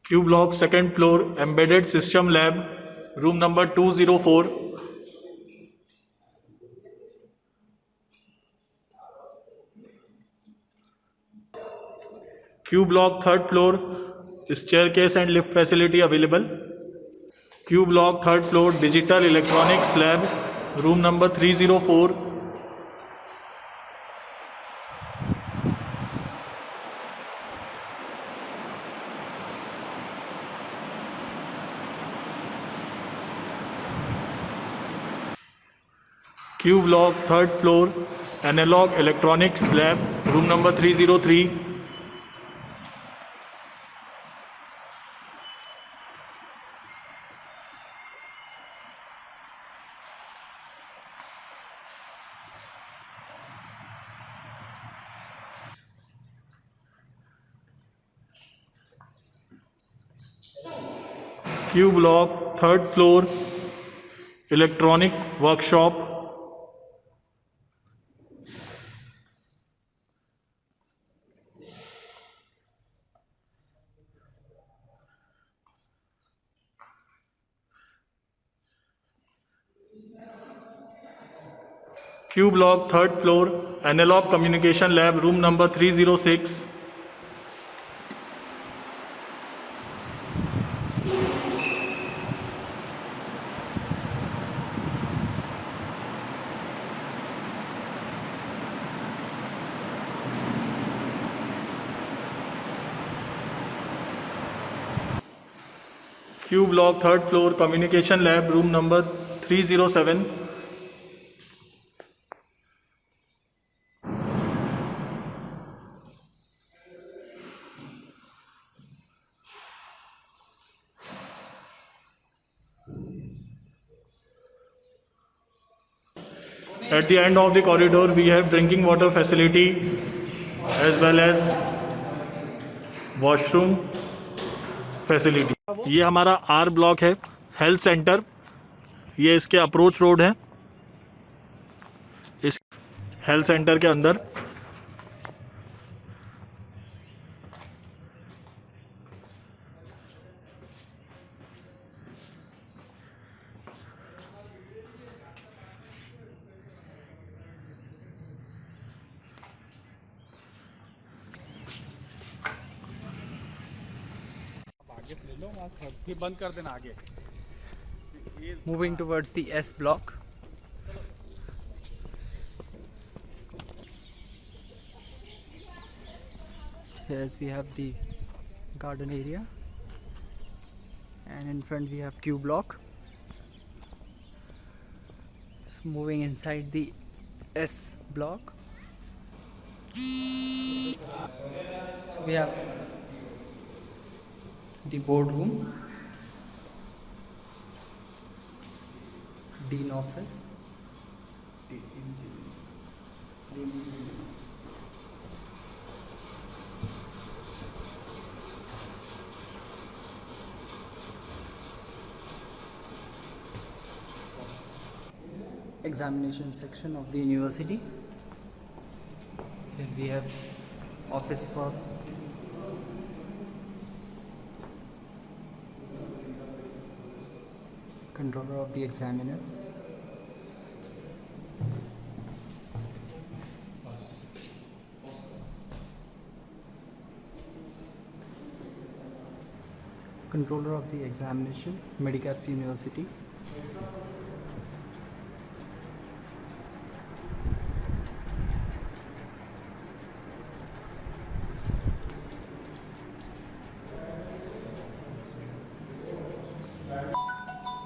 Q block, second floor, embedded system lab, room number 204. Q block, third floor, staircase and lift facility available. Q block, third floor, digital electronics lab, room number 304. Q block, third floor, analog electronics lab, room number 303. Q block, third floor, electronic workshop. Q block, third floor, analog communication lab, room number 306. Q block, third floor, communication lab, room number 307. At the end of the corridor, we have drinking water facility as well as washroom facility. ये हमारा R block है, health centre. ये इसके approach road है। इस health centre के अंदर बंद कर देना आगे। Moving towards the S block. Here we have the garden area, and in front we have Q block. So moving inside the S block, so we have the boardroom, Dean office, examination section of the university. Here we have office for controller of the examiner. Controller of the examination, Medicaps University.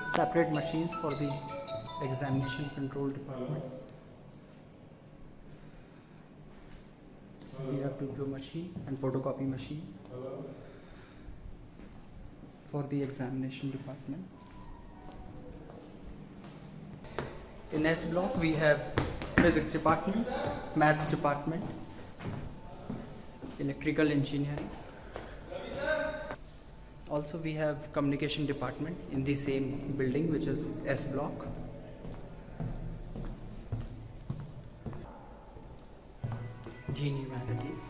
Separate machines for the examination control department. We have duplo machine and photocopy machine for the examination department. In S block we have physics department, maths department, electrical engineering. Also we have communication department in the same building, which is S block. Gene humanities.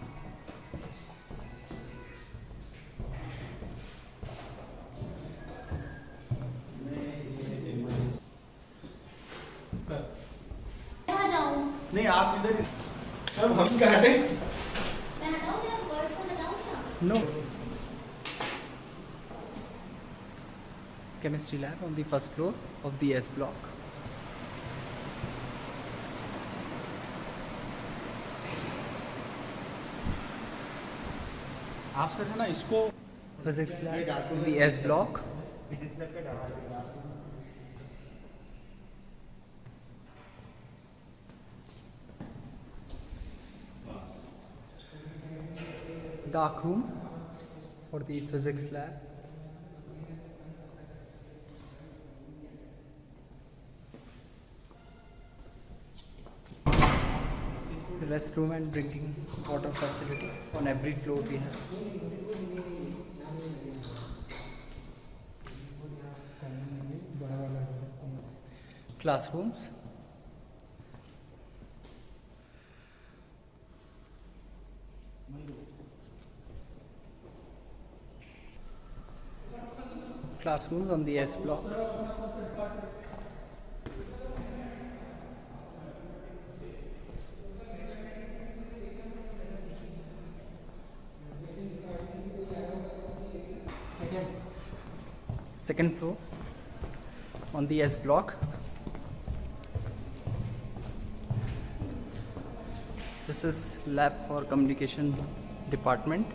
कहाँ जाऊँ? नहीं आप इधर ही sir हम कहाँ थे मैं हटाऊँ क्या? वर्ड को हटाऊँ क्या? No. Chemistry lab on the first floor of the S block. आप सर है ना इसको Physics lab in the S block. Dark room for the physics lab. Restroom and drinking water facilities on every floor we have. Classrooms. Classrooms on the S block. Second floor on the S block. This is lab for communication department.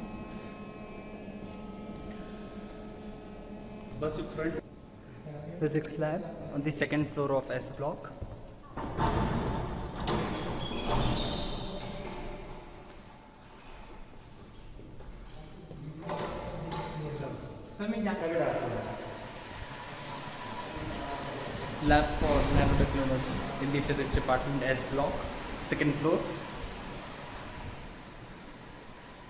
बस front Physics lab on the second floor of S block. Lab for nanotechnology in the physics department, S block, second floor.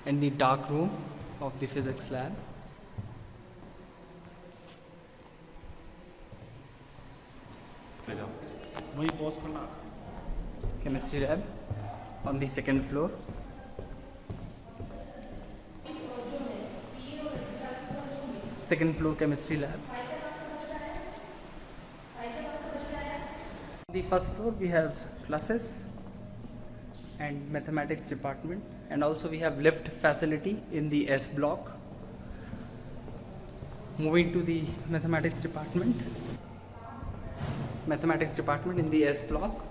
And the dark room of the physics lab. वही pause करना Chemistry lab on the second floor. Second floor chemistry lab. The first floor we have classes and mathematics department, and also we have lift facility in the S block. Moving to the mathematics department. Mathematics department in the S block.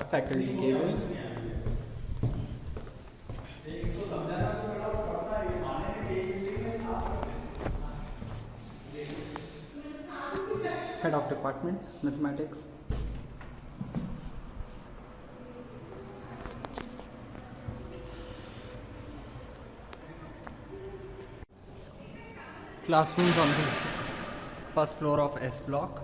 Faculty cables. Head of department, mathematics. Classrooms on the first floor of S block.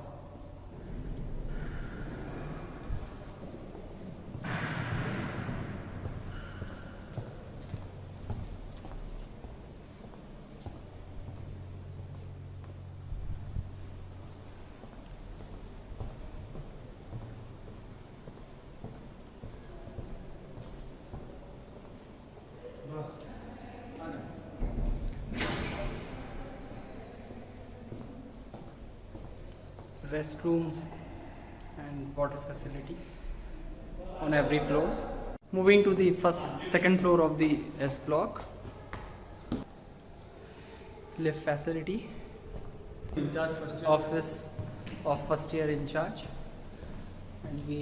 Restrooms and water facility on every floors. Moving to the second floor of the S block. Lift facility. Office of first year in charge, and we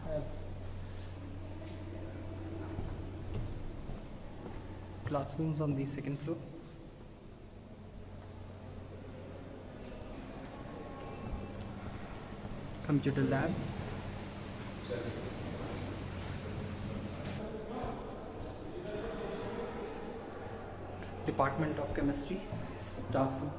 have classrooms on the second floor. Computer labs. Department of Chemistry, staff room.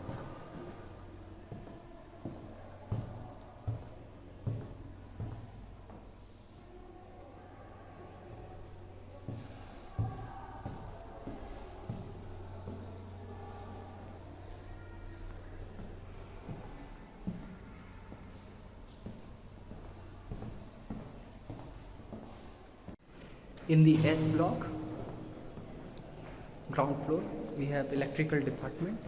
In the S block, ground floor, we have electrical department.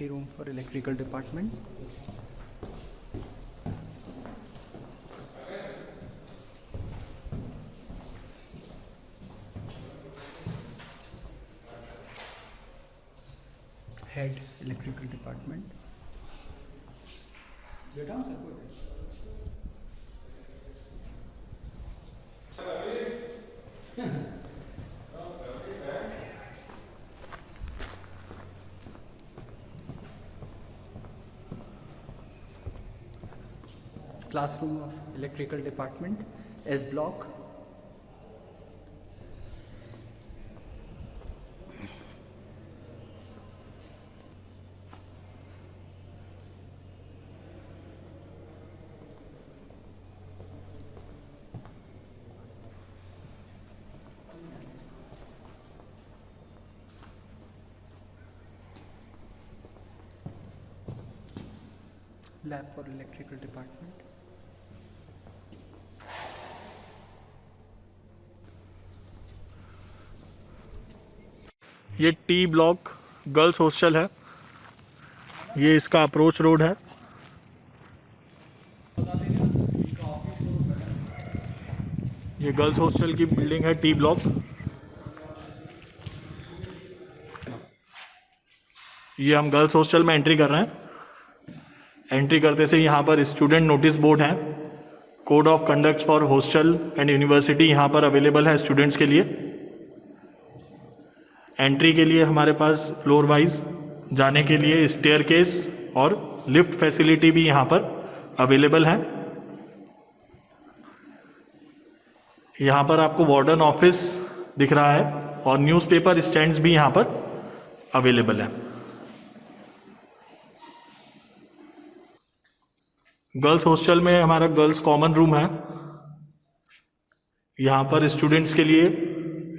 Room for electrical department. Head electrical department. Classroom of electrical department, S block. Lab for electrical department. ये T block girls hostel है, ये इसका approach road है। ये girls hostel की building है, T block. ये हम गर्ल्स हॉस्टल में एंट्री कर रहे हैं। एंट्री करते से यहाँ पर स्टूडेंट नोटिस बोर्ड है, code of conduct for hostel and university यहाँ पर अवेलेबल है स्टूडेंट्स के लिए। एंट्री के लिए हमारे पास फ्लोर वाइज जाने के लिए स्टेयरकेस और लिफ्ट फैसिलिटी भी यहाँ पर अवेलेबल है। यहाँ पर आपको वार्डन ऑफिस दिख रहा है और न्यूज़पेपर स्टैंड्स भी यहाँ पर अवेलेबल है। गर्ल्स हॉस्टल में हमारा गर्ल्स कॉमन रूम है। यहाँ पर स्टूडेंट्स के लिए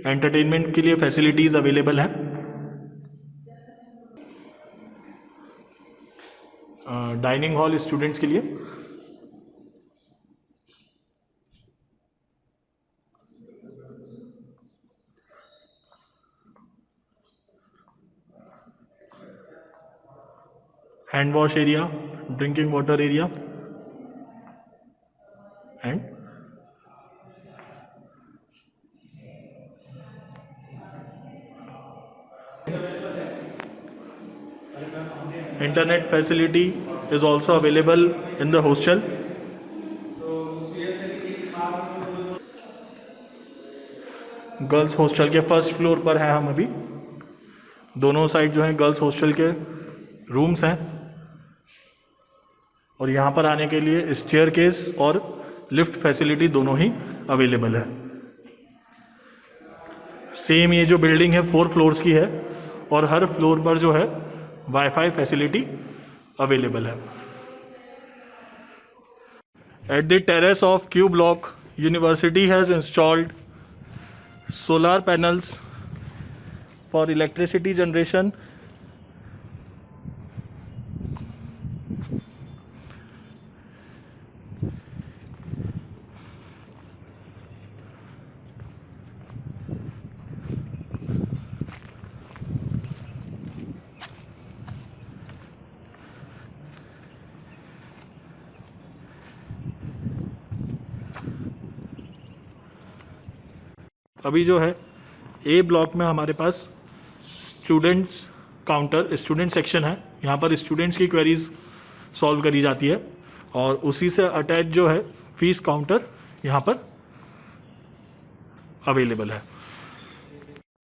एंटरटेनमेंट के लिए फैसिलिटीज अवेलेबल हैं। डाइनिंग हॉल स्टूडेंट्स के लिए। Hand wash area, drinking water area and internet facility is also available in the hostel. Girls hostel के फर्स्ट फ्लोर पर है हम अभी। दोनों साइड जो है गर्ल्स हॉस्टल के रूम्स हैं और यहाँ पर आने के लिए स्टेयरकेस और लिफ्ट फैसिलिटी दोनों ही अवेलेबल है। सेम ये जो बिल्डिंग है 4 फ्लोर्स की है और हर फ्लोर पर जो है वाईफाई फैसिलिटी अवेलेबल है। At the terrace of Q block, university has installed solar panels for electricity generation. अभी जो है ए ब्लॉक में हमारे पास स्टूडेंट्स काउंटर स्टूडेंट सेक्शन है। यहाँ पर स्टूडेंट्स की क्वेरीज सॉल्व करी जाती है और उसी से अटैच जो है फीस काउंटर यहाँ पर अवेलेबल है।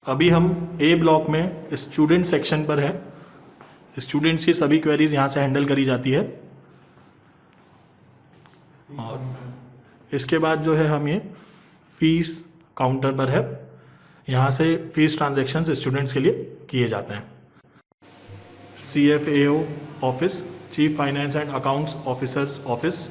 अभी हम ए ब्लॉक में स्टूडेंट सेक्शन पर हैं। स्टूडेंट्स की सभी क्वेरीज यहाँ से हैंडल करी जाती है और इसके बाद जो है हम ये फीस काउंटर पर है। यहाँ से फीस ट्रांजैक्शंस स्टूडेंट्स के लिए किए जाते हैं। CFAO office, chief finance and accounts officers office.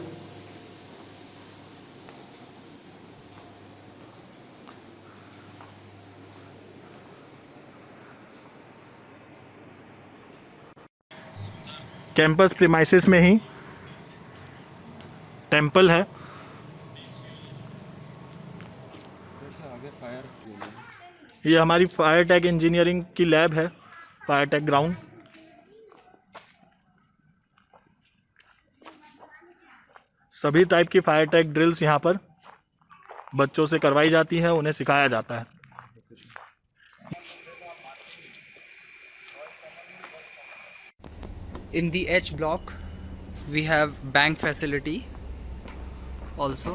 Campus premises में ही टेंपल है। ये हमारी फायर टेक इंजीनियरिंग की लैब है, फायर टेक ग्राउंड। सभी टाइप की फायर टेक ड्रिल्स यहाँ पर बच्चों से करवाई जाती हैं, उन्हें सिखाया जाता है। In the H block we have bank facility also.